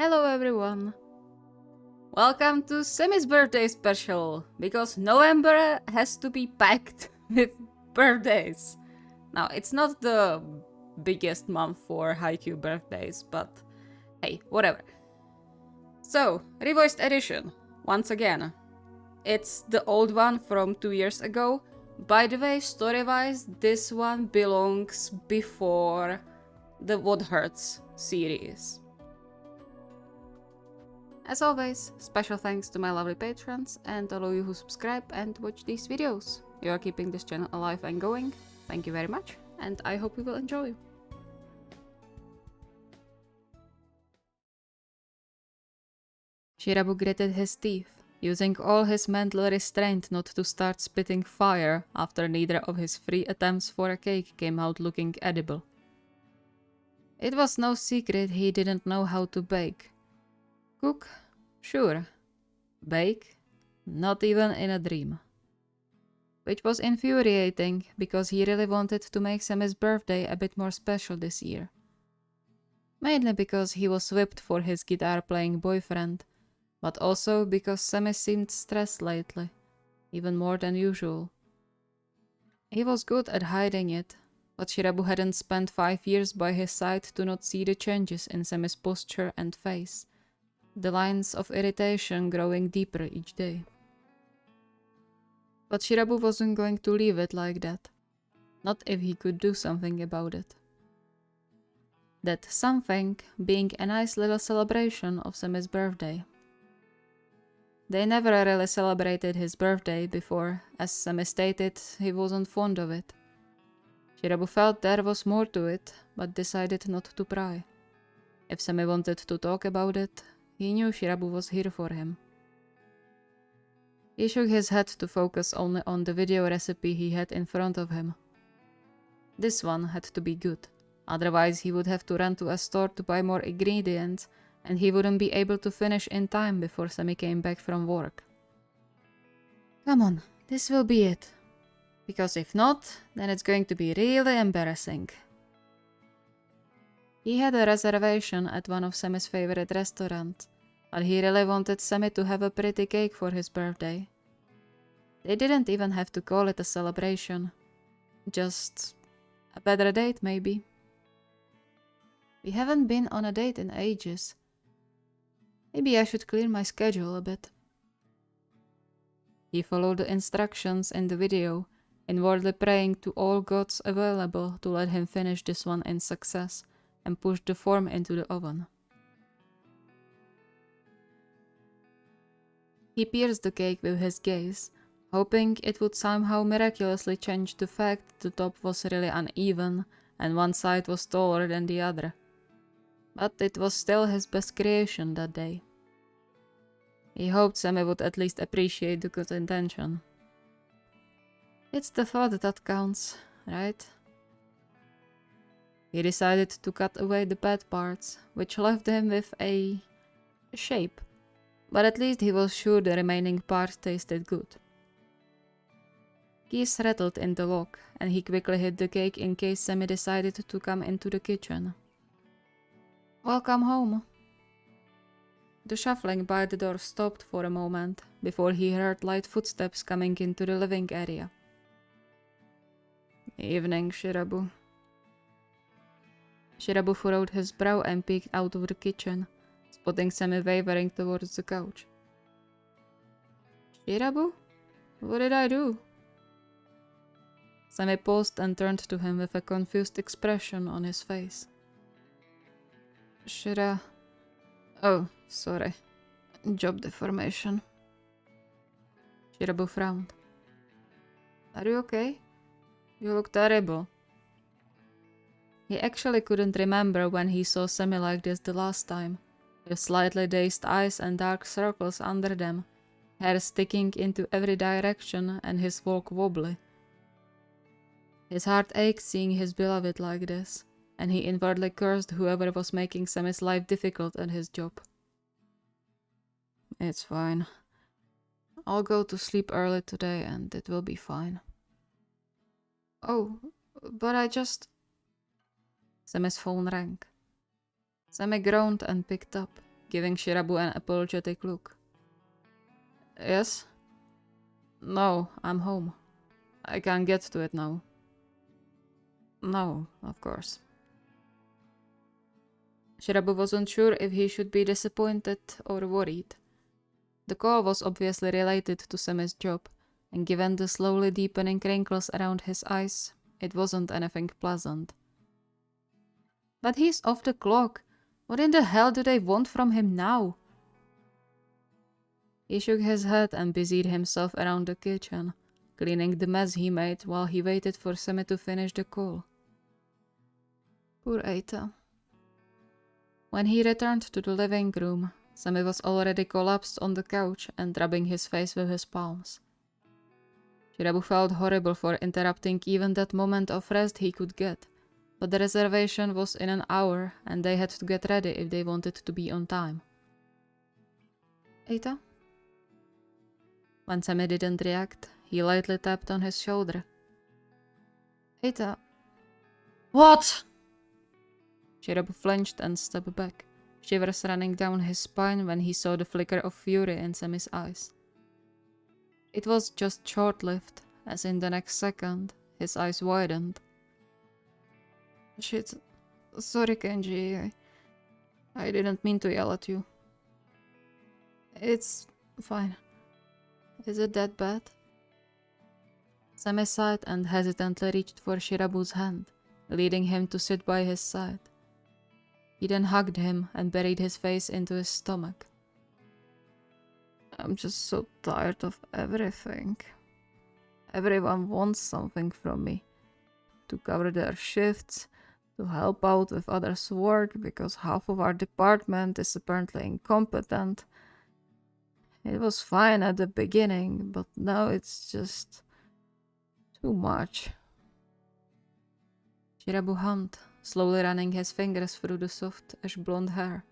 Hello everyone! Welcome to Semi's birthday special, because November has to be packed with birthdays. Now, it's not the biggest month for Haikyuu birthdays, but hey, whatever. So, Revoiced edition, once again. It's the old one from 2 years ago. By the way, story-wise, this one belongs before the What Hurts series. As always, special thanks to my lovely patrons and all of you who subscribe and watch these videos. You are keeping this channel alive and going. Thank you very much, and I hope you will enjoy. Shirabu gritted his teeth, using all his mental restraint not to start spitting fire after neither of his 3 attempts for a cake came out looking edible. It was no secret he didn't know how to bake. Cook? Sure. Bake? Not even in a dream. Which was infuriating, because he really wanted to make Semi's birthday a bit more special this year. Mainly because he was whipped for his guitar-playing boyfriend, but also because Semi seemed stressed lately, even more than usual. He was good at hiding it, but Shirabu hadn't spent 5 years by his side to not see the changes in Semi's posture and face. The lines of irritation growing deeper each day. But Shirabu wasn't going to leave it like that. Not if he could do something about it. That something being a nice little celebration of Semi's birthday. They never really celebrated his birthday before, as Semi stated he wasn't fond of it. Shirabu felt there was more to it, but decided not to pry. If Semi wanted to talk about it, he knew Shirabu was here for him. He shook his head to focus only on the video recipe he had in front of him. This one had to be good, otherwise he would have to run to a store to buy more ingredients, and he wouldn't be able to finish in time before Semi came back from work. Come on, this will be it. Because if not, then it's going to be really embarrassing. He had a reservation at one of Semi's favorite restaurants, but he really wanted Semi to have a pretty cake for his birthday. They didn't even have to call it a celebration. Just a better date, maybe. We haven't been on a date in ages. Maybe I should clear my schedule a bit. He followed the instructions in the video, inwardly praying to all gods available to let him finish this one in success, and pushed the form into the oven. He pierced the cake with his gaze, hoping it would somehow miraculously change the fact the top was really uneven and one side was taller than the other. But it was still his best creation that day. He hoped Semi would at least appreciate the good intention. It's the thought that counts, right? He decided to cut away the bad parts, which left him with a shape, but at least he was sure the remaining parts tasted good. Keys rattled in the lock, and he quickly hid the cake in case Semi decided to come into the kitchen. Welcome home. The shuffling by the door stopped for a moment, before he heard light footsteps coming into the living area. Evening, Shirabu. Shirabu furrowed his brow and peeked out of the kitchen, spotting Semi wavering towards the couch. Shirabu? What did I do? Semi paused and turned to him with a confused expression on his face. Oh, sorry. Job deformation. Shirabu frowned. Are you okay? You look terrible. He actually couldn't remember when he saw Semi like this the last time, with slightly dazed eyes and dark circles under them, hair sticking into every direction and his walk wobbly. His heart ached seeing his beloved like this, and he inwardly cursed whoever was making Semi's life difficult at his job. It's fine. I'll go to sleep early today and it will be fine. Oh, but I just... Semi's phone rang. Semi groaned and picked up, giving Shirabu an apologetic look. Yes? No, I'm home. I can't get to it now. No, of course. Shirabu wasn't sure if he should be disappointed or worried. The call was obviously related to Semi's job, and given the slowly deepening wrinkles around his eyes, it wasn't anything pleasant. But he's off the clock. What in the hell do they want from him now? He shook his head and busied himself around the kitchen, cleaning the mess he made while he waited for Semi to finish the call. Poor Eita. When he returned to the living room, Semi was already collapsed on the couch and rubbing his face with his palms. Shirabu felt horrible for interrupting even that moment of rest he could get, but the reservation was in an hour and they had to get ready if they wanted to be on time. Eita? When Semi didn't react, he lightly tapped on his shoulder. Eita. What? Shirabu flinched and stepped back, shivers running down his spine when he saw the flicker of fury in Semi's eyes. It was just short-lived, as in the next second, his eyes widened. Shit. Sorry, Kenji. I didn't mean to yell at you. It's fine. Is it that bad? Semi sighed and hesitantly reached for Shirabu's hand, leading him to sit by his side. He then hugged him and buried his face into his stomach. I'm just so tired of everything. Everyone wants something from me. To cover their shifts, to help out with others' work because half of our department is apparently incompetent. It was fine at the beginning, but now it's just too much. Shirabu hummed, slowly running his fingers through the soft ash blonde hair.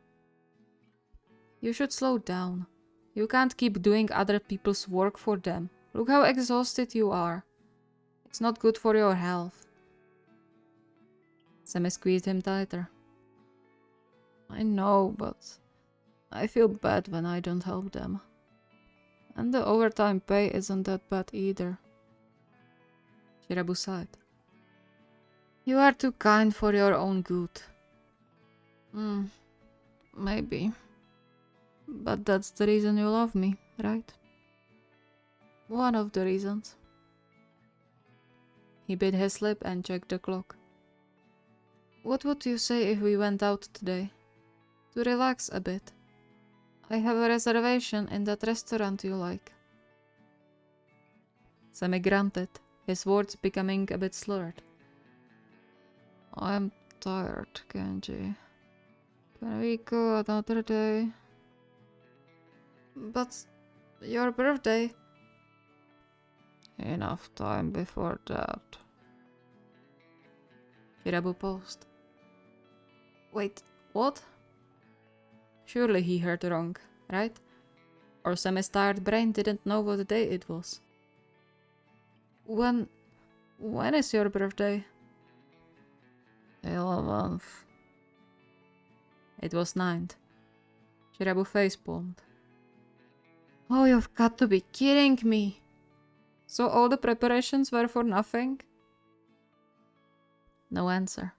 You should slow down. You can't keep doing other people's work for them. Look how exhausted you are. It's not good for your health. Semi squeezed him tighter. I know, but I feel bad when I don't help them. And the overtime pay isn't that bad either. Shirabu sighed. You are too kind for your own good. Maybe. But that's the reason you love me, right? One of the reasons. He bit his lip and checked the clock. What would you say if we went out today? To relax a bit. I have a reservation in that restaurant you like. Semi grunted, his words becoming a bit slurred. I'm tired, Kenji. Can we go another day? But your birthday. Enough time before that. Shirabu paused. Wait, what? Surely he heard wrong, right? Or Semi's tired brain didn't know what day it was. When is your birthday? 11th. It was 9th. Shirabu facepalmed. Oh, you've got to be kidding me! So all the preparations were for nothing? No answer.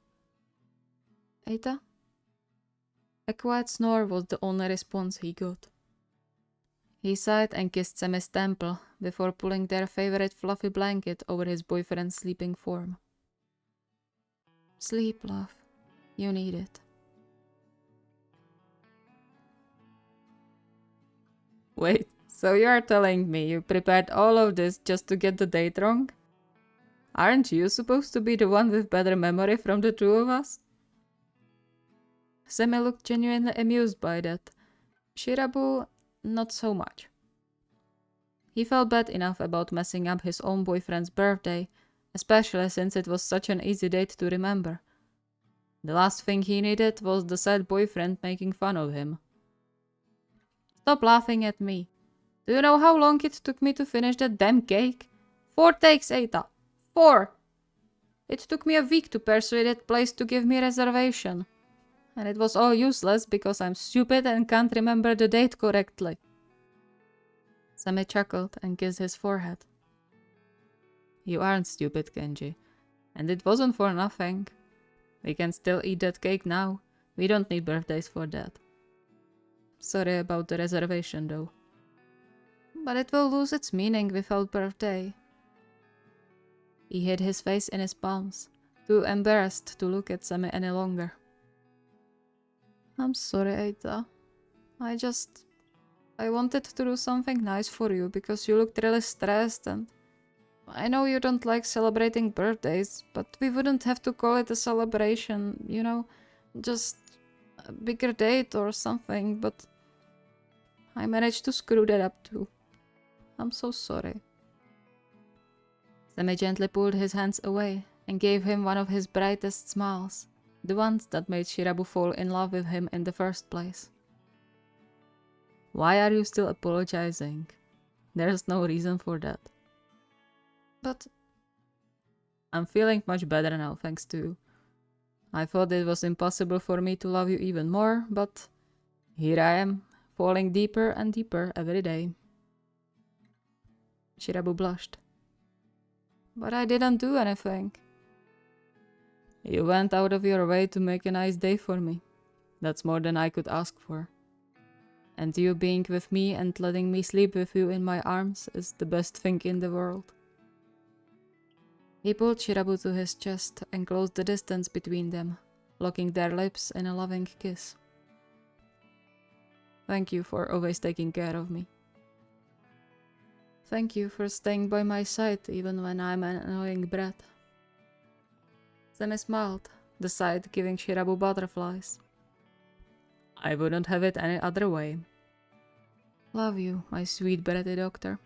Eita? A quiet snore was the only response he got. He sighed and kissed Semi's temple before pulling their favorite fluffy blanket over his boyfriend's sleeping form. Sleep, love. You need it. Wait, so you are telling me you prepared all of this just to get the date wrong? Aren't you supposed to be the one with better memory from the two of us? Semi looked genuinely amused by that. Shirabu, not so much. He felt bad enough about messing up his own boyfriend's birthday, especially since it was such an easy date to remember. The last thing he needed was the sad boyfriend making fun of him. Stop laughing at me. Do you know how long it took me to finish that damn cake? 4 takes, Eita. 4! It took me a week to persuade that place to give me a reservation. And it was all useless because I'm stupid and can't remember the date correctly. Semi chuckled and kissed his forehead. You aren't stupid, Kenji. And it wasn't for nothing. We can still eat that cake now. We don't need birthdays for that. Sorry about the reservation, though. But it will lose its meaning without birthday. He hid his face in his palms, too embarrassed to look at Semi any longer. I'm sorry, Eita. I wanted to do something nice for you because you looked really stressed and I know you don't like celebrating birthdays, but we wouldn't have to call it a celebration, you know? Just a bigger date or something, but I managed to screw that up too. I'm so sorry. Semi gently pulled his hands away and gave him one of his brightest smiles, the ones that made Shirabu fall in love with him in the first place. Why are you still apologizing? There's no reason for that. But I'm feeling much better now, thanks to you. I thought it was impossible for me to love you even more, but here I am, falling deeper and deeper every day. Shirabu blushed. But I didn't do anything. You went out of your way to make a nice day for me. That's more than I could ask for. And you being with me and letting me sleep with you in my arms is the best thing in the world. He pulled Shirabu to his chest and closed the distance between them, locking their lips in a loving kiss. Thank you for always taking care of me. Thank you for staying by my side even when I'm an annoying brat. Semi smiled, the sight giving Shirabu butterflies. I wouldn't have it any other way. Love you, my sweet bratty doctor.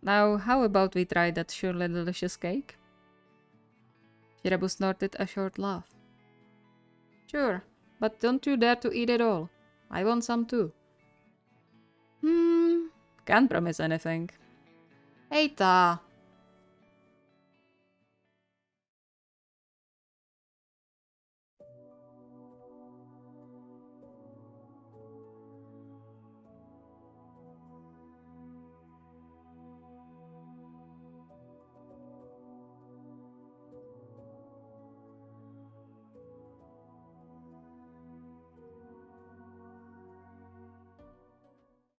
Now, how about we try that surely delicious cake? Shirabu snorted a short laugh. Sure, but don't you dare to eat it all. I want some too. Can't promise anything. Eita!